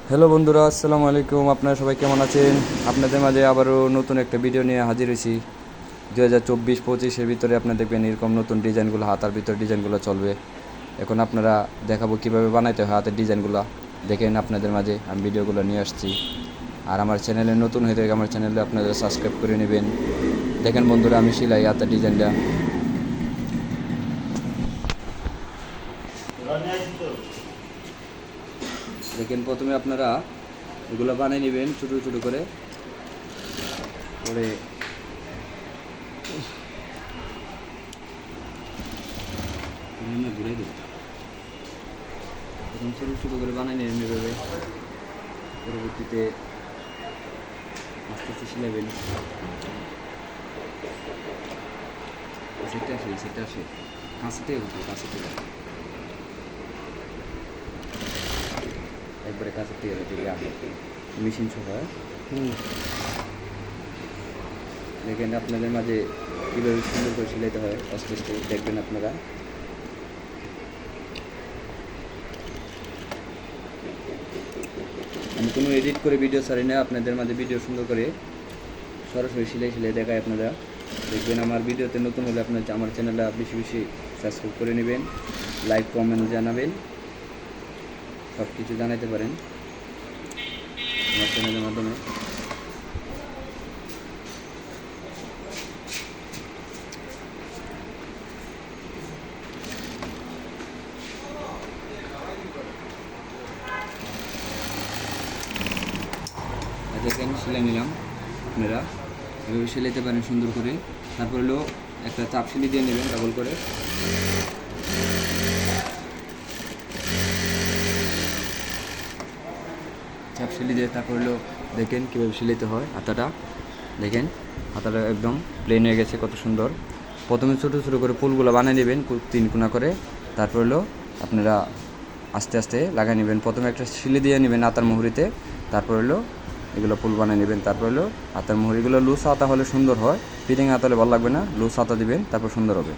Hello বন্ধুরা, আসসালামু আলাইকুম। আপনারা সবাই কেমন আছেন? আপনাদের মাঝে আবারও নতুন একটা ভিডিও নিয়ে হাজির হয়েছি। 2024-25-এর ভিতরে আপনারা দেখবেন এরকম নতুন ডিজাইনগুলো, হাতার ভিতরে ডিজাইনগুলো চলবে। এখন আপনারা দেখাবো কীভাবে বানাইতে হয় হাতের ডিজাইনগুলো। দেখেন আপনাদের মাঝে আমি ভিডিওগুলো নিয়ে আসছি। আর আমার চ্যানেলে নতুন হয়ে থাকে আমার চ্যানেলে আপনারা সাবস্ক্রাইব করে নেবেন। দেখেন বন্ধুরা, আমি সেলাই হাতের ডিজাইনটা। দেখেন প্রথমে আপনারা এগুলো বানিয়ে নেবেন ছোটো ছোটো করে, পরে ঘুরে দেব। এখন ছোটো ছোটো করে বানিয়ে নেবেন এভাবে। পরবর্তীতে আস্তে আস্তে সিলাবেন। সেটা আসে কাঁচিতে হতো, কাঁচিতে একবারে কাঁচের থেকে আসে মেশিন সহ। দেখেন আপনাদের মাঝে কীভাবে সুন্দর করে সিলাইতে হয় আস্তে আস্তে দেখবেন আপনারা। আমি কোনো এডিট করে ভিডিও ছাড়ি না, আপনাদের মাঝে ভিডিও সুন্দর করে সরাসরি সিলাই দেখায়। আপনারা দেখবেন আমার ভিডিওতে নতুন হলে আপনার আমার চ্যানেলটা বেশি বেশি সাবস্ক্রাইব করে নেবেন, লাইক কমেন্ট জানাবেন, সব কিছু জানাতে পারেন আমার চ্যানেলের মাধ্যমে। দেখেন সেলাই নিলাম, আপনারা এভাবে সেলাইতে পারেন সুন্দর করে। তারপর হলো একটা চাপ সিলি দিয়ে নেবেন ডাবল করে। চাপ সিলি দিয়ে তারপর হলো দেখেন কীভাবে সিলাইতে হয় হাতাটা। দেখেন হাতাটা একদম প্লেন হয়ে গেছে, কত সুন্দর। প্রথমে ছোটো ছোটো করে ফুলগুলো বানিয়ে নেবেন 3 কোনা করে। তারপর হলো আপনারা আস্তে আস্তে লাগিয়ে নেবেন। প্রথমে একটা সিলি দিয়ে নেবেন হাতার মুহুরিতে, তারপর হলো এগুলো ফুল বানিয়ে নেবেন। তারপর হলো হাতার মুহুরিগুলো লুজ হাতা হলে সুন্দর হয়, ফিটিং হাতা হলে ভালো লাগবে না। লুজ হাতা দিবেন, তারপর সুন্দর হবে।